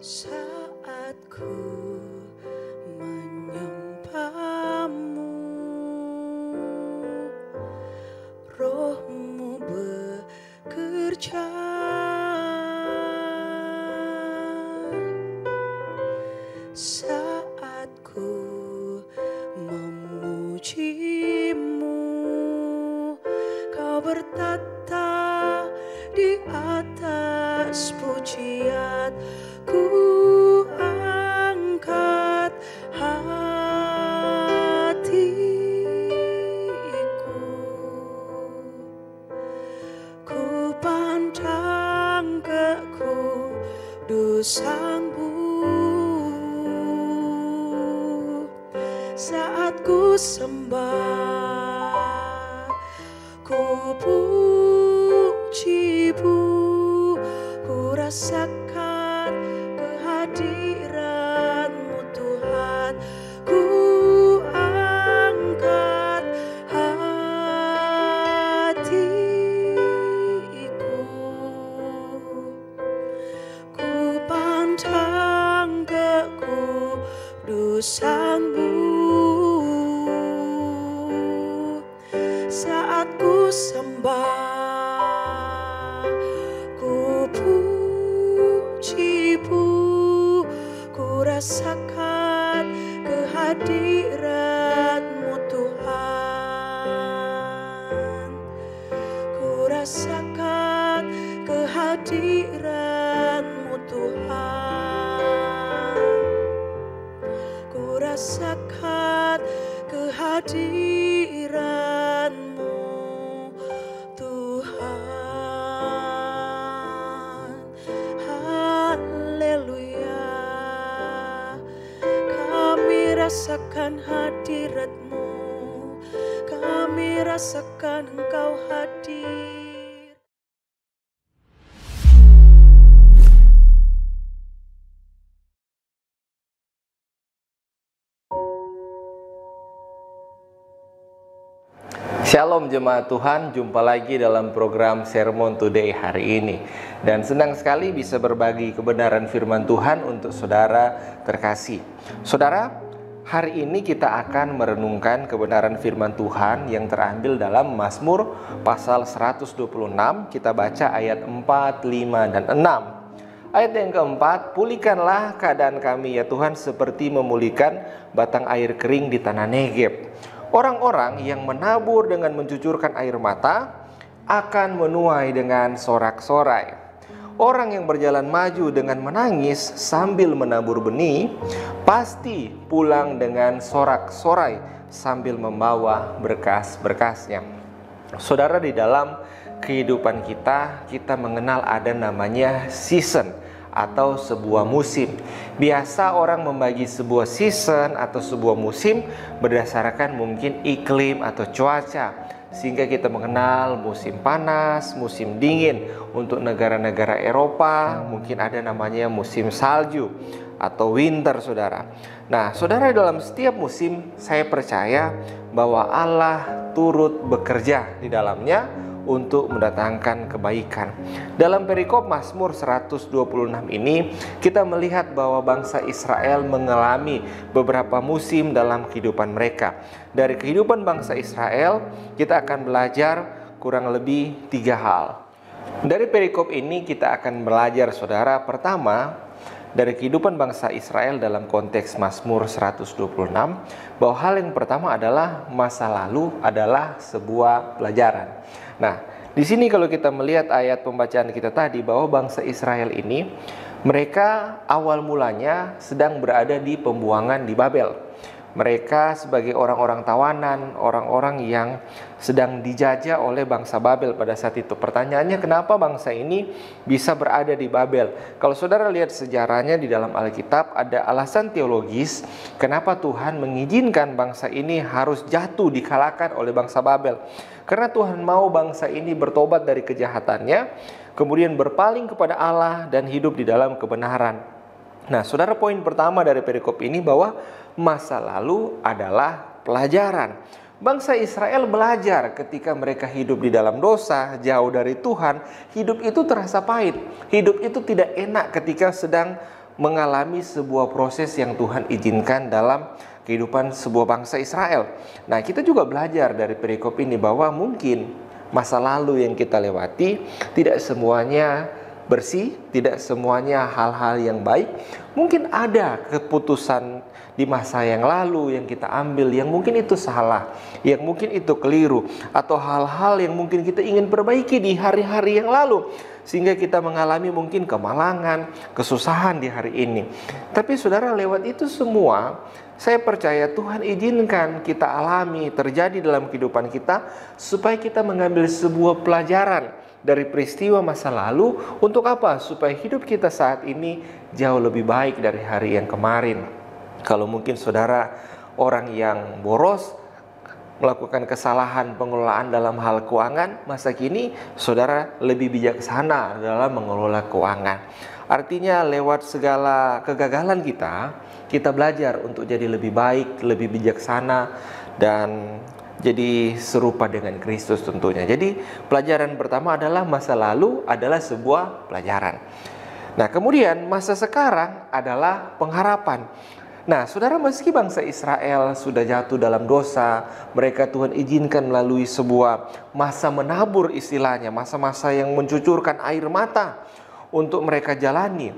Saat ku menyembahmu, rohmu bekerja. Saat ku memujimu, kau bertata di atas pujian. Ku angkat hatiku, ku pandang ke kudusanmu. Saat ku sembah, ku pujimu, ku rasakan kehadiranmu Tuhan. Ku angkat hatiku, ku pandang ke kudusanmu. Saat ku sembah, ku pujimu, ku rasakan kehadiranmu Tuhan. Ku rasakan kehadiranmu Tuhan. Ku rasakan kehadiranmu Tuhan. Haleluya. Kami rasakan hadirat-Mu, kami rasakan Engkau hadir. Shalom jemaat Tuhan, jumpa lagi dalam program Sermon Today hari ini. Dan senang sekali bisa berbagi kebenaran firman Tuhan untuk saudara terkasih. Saudara, hari ini kita akan merenungkan kebenaran firman Tuhan yang terambil dalam Mazmur pasal 126. Kita baca ayat 4, 5, dan 6. Ayat yang keempat, pulihkanlah keadaan kami ya Tuhan seperti memulihkan batang air kering di tanah Negeb. Orang-orang yang menabur dengan mencucurkan air mata akan menuai dengan sorak-sorai. Orang yang berjalan maju dengan menangis sambil menabur benih pasti pulang dengan sorak-sorai sambil membawa berkas-berkasnya. Saudara, di dalam kehidupan kita mengenal ada namanya season atau sebuah musim. Biasa orang membagi sebuah season atau sebuah musim berdasarkan mungkin iklim atau cuaca. Sehingga kita mengenal musim panas, musim dingin. Untuk negara-negara Eropa mungkin ada namanya musim salju atau winter, saudara. Nah, saudara, dalam setiap musim saya percaya bahwa Allah turut bekerja di dalamnya untuk mendatangkan kebaikan. Dalam perikop Mazmur 126 ini kita melihat bahwa bangsa Israel mengalami beberapa musim dalam kehidupan mereka. Dari kehidupan bangsa Israel kita akan belajar kurang lebih 3 hal. Dari perikop ini kita akan belajar, saudara, pertama, dari kehidupan bangsa Israel dalam konteks Mazmur 126, bahwa hal yang pertama adalah masa lalu adalah sebuah pelajaran. Nah, di sini kalau kita melihat ayat pembacaan kita tadi bahwa bangsa Israel ini mereka awal mulanya sedang berada di pembuangan di Babel. Mereka sebagai orang-orang tawanan, orang-orang yang sedang dijajah oleh bangsa Babel pada saat itu. Pertanyaannya, kenapa bangsa ini bisa berada di Babel? Kalau saudara lihat sejarahnya di dalam Alkitab, ada alasan teologis kenapa Tuhan mengizinkan bangsa ini harus jatuh dikalahkan oleh bangsa Babel. Karena Tuhan mau bangsa ini bertobat dari kejahatannya, kemudian berpaling kepada Allah dan hidup di dalam kebenaran. Nah, saudara, poin pertama dari perikop ini bahwa masa lalu adalah pelajaran. Bangsa Israel belajar ketika mereka hidup di dalam dosa, jauh dari Tuhan. Hidup itu terasa pahit. Hidup itu tidak enak ketika sedang mengalami sebuah proses yang Tuhan izinkan dalam kehidupan sebuah bangsa Israel. Nah, kita juga belajar dari perikop ini bahwa mungkin masa lalu yang kita lewati tidak semuanya bersih, tidak semuanya hal-hal yang baik. Mungkin ada keputusan di masa yang lalu yang kita ambil yang mungkin itu salah, yang mungkin itu keliru, atau hal-hal yang mungkin kita ingin perbaiki di hari-hari yang lalu, sehingga kita mengalami mungkin kemalangan, kesusahan di hari ini. Tapi saudara, lewat itu semua, saya percaya Tuhan izinkan kita alami terjadi dalam kehidupan kita, supaya kita mengambil sebuah pelajaran dari peristiwa masa lalu. Untuk apa? Supaya hidup kita saat ini jauh lebih baik dari hari yang kemarin. Kalau mungkin saudara orang yang boros, melakukan kesalahan pengelolaan dalam hal keuangan, masa kini saudara lebih bijaksana dalam mengelola keuangan. Artinya lewat segala kegagalan kita belajar untuk jadi lebih baik, lebih bijaksana, dan jadi serupa dengan Kristus tentunya. Jadi pelajaran pertama adalah masa lalu adalah sebuah pelajaran. Nah, kemudian masa sekarang adalah pengharapan. Nah, saudara, meski bangsa Israel sudah jatuh dalam dosa, mereka Tuhan izinkan melalui sebuah masa menabur istilahnya, masa-masa yang mencucurkan air mata untuk mereka jalani.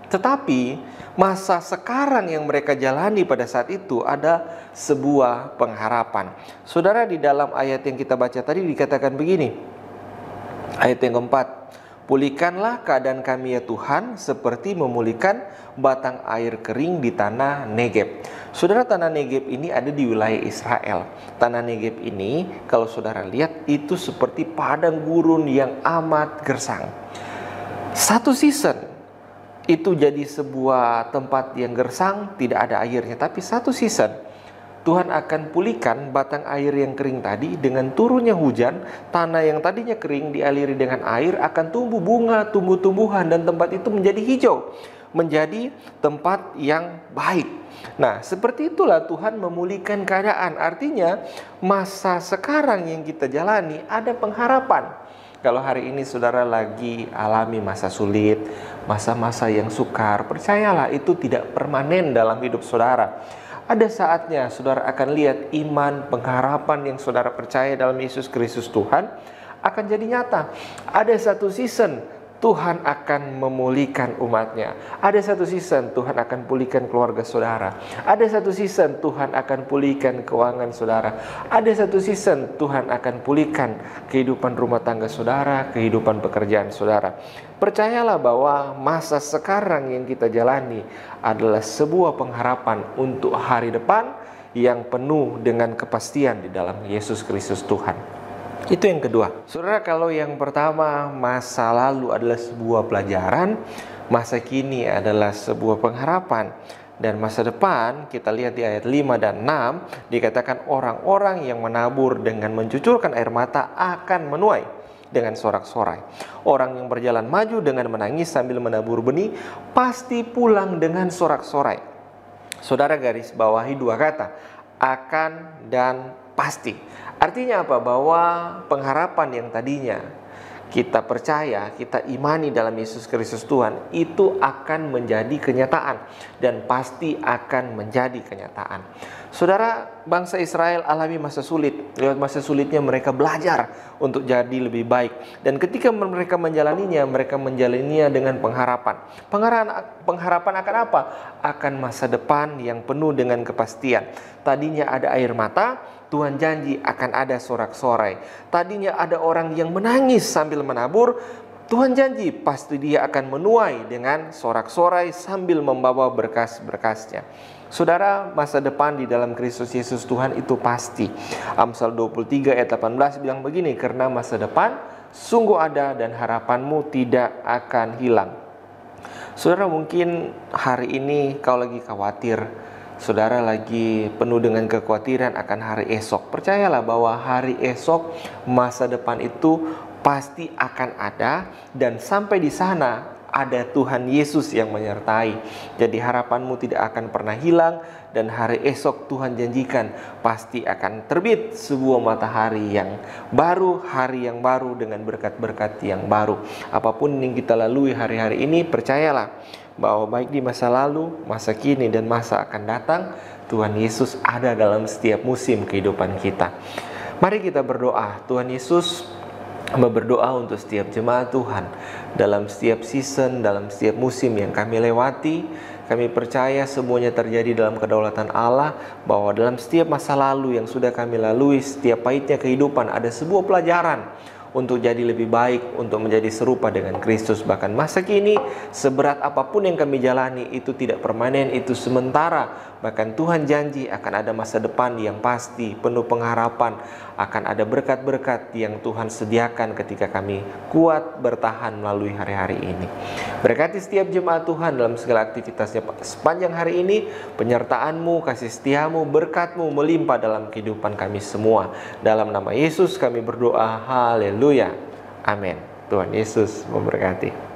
Tetapi masa sekarang yang mereka jalani pada saat itu ada sebuah pengharapan. Saudara, di dalam ayat yang kita baca tadi dikatakan begini, ayat yang keempat, pulihkanlah keadaan kami ya Tuhan, seperti memulihkan batang air kering di tanah Negeb. Saudara, tanah Negeb ini ada di wilayah Israel. Tanah Negeb ini, kalau saudara lihat, itu seperti padang gurun yang amat gersang. Satu season itu jadi sebuah tempat yang gersang, tidak ada airnya. Tapi satu season Tuhan akan pulihkan batang air yang kering tadi. Dengan turunnya hujan, tanah yang tadinya kering dialiri dengan air, akan tumbuh bunga, tumbuh-tumbuhan, dan tempat itu menjadi hijau, menjadi tempat yang baik. Nah, seperti itulah Tuhan memulihkan keadaan. Artinya masa sekarang yang kita jalani ada pengharapan. Kalau hari ini saudara lagi alami masa sulit, masa-masa yang sukar, percayalah itu tidak permanen dalam hidup saudara. Ada saatnya saudara akan lihat iman, pengharapan yang saudara percaya dalam Yesus Kristus Tuhan akan jadi nyata. Ada satu season Tuhan akan memulihkan umatnya. Ada satu season Tuhan akan pulihkan keluarga saudara. Ada satu season Tuhan akan pulihkan keuangan saudara. Ada satu season Tuhan akan pulihkan kehidupan rumah tangga saudara, kehidupan pekerjaan saudara. Percayalah bahwa masa sekarang yang kita jalani adalah sebuah pengharapan untuk hari depan yang penuh dengan kepastian di dalam Yesus Kristus Tuhan. Itu yang kedua. Saudara, kalau yang pertama masa lalu adalah sebuah pelajaran, masa kini adalah sebuah pengharapan, dan masa depan kita lihat di ayat 5 dan 6 dikatakan orang-orang yang menabur dengan mencucurkan air mata akan menuai dengan sorak-sorai. Orang yang berjalan maju dengan menangis sambil menabur benih pasti pulang dengan sorak-sorai. Saudara, garis bawahi dua kata, akan dan pasti. Artinya apa? Bahwa pengharapan yang tadinya kita percaya, kita imani dalam Yesus Kristus Tuhan, itu akan menjadi kenyataan dan pasti akan menjadi kenyataan. Saudara, bangsa Israel alami masa sulit. Lewat masa sulitnya mereka belajar untuk jadi lebih baik. Dan ketika mereka menjalaninya dengan pengharapan. Pengharapan akan apa? Akan masa depan yang penuh dengan kepastian. Tadinya ada air mata, Tuhan janji akan ada sorak-sorai. Tadinya ada orang yang menangis sambil menabur, Tuhan janji pasti dia akan menuai dengan sorak-sorai sambil membawa berkas-berkasnya. Saudara, masa depan di dalam Kristus Yesus Tuhan itu pasti. Amsal 23 ayat 18 bilang begini, karena masa depan sungguh ada dan harapanmu tidak akan hilang. Saudara, mungkin hari ini kau lagi khawatir, saudara lagi penuh dengan kekhawatiran akan hari esok. Percayalah bahwa hari esok, masa depan itu pasti akan ada, dan sampai di sana ada Tuhan Yesus yang menyertai. Jadi harapanmu tidak akan pernah hilang, dan hari esok Tuhan janjikan pasti akan terbit sebuah matahari yang baru, hari yang baru dengan berkat-berkat yang baru. Apapun yang kita lalui hari-hari ini, percayalah bahwa baik di masa lalu, masa kini, dan masa akan datang, Tuhan Yesus ada dalam setiap musim kehidupan kita. Mari kita berdoa. Tuhan Yesus berdoa untuk setiap jemaat Tuhan dalam setiap season, dalam setiap musim yang kami lewati. Kami percaya semuanya terjadi dalam kedaulatan Allah, bahwa dalam setiap masa lalu yang sudah kami lalui, setiap pahitnya kehidupan, ada sebuah pelajaran untuk jadi lebih baik, untuk menjadi serupa dengan Kristus. Bahkan masa kini, seberat apapun yang kami jalani, itu tidak permanen, itu sementara. Bahkan Tuhan janji akan ada masa depan yang pasti, penuh pengharapan, akan ada berkat-berkat yang Tuhan sediakan ketika kami kuat bertahan melalui hari-hari ini. Berkati setiap jemaat Tuhan dalam segala aktivitasnya sepanjang hari ini. Penyertaan-Mu, kasih setia-Mu, berkat-Mu melimpah dalam kehidupan kami semua. Dalam nama Yesus kami berdoa. Haleluya. Amin. Tuhan Yesus memberkati.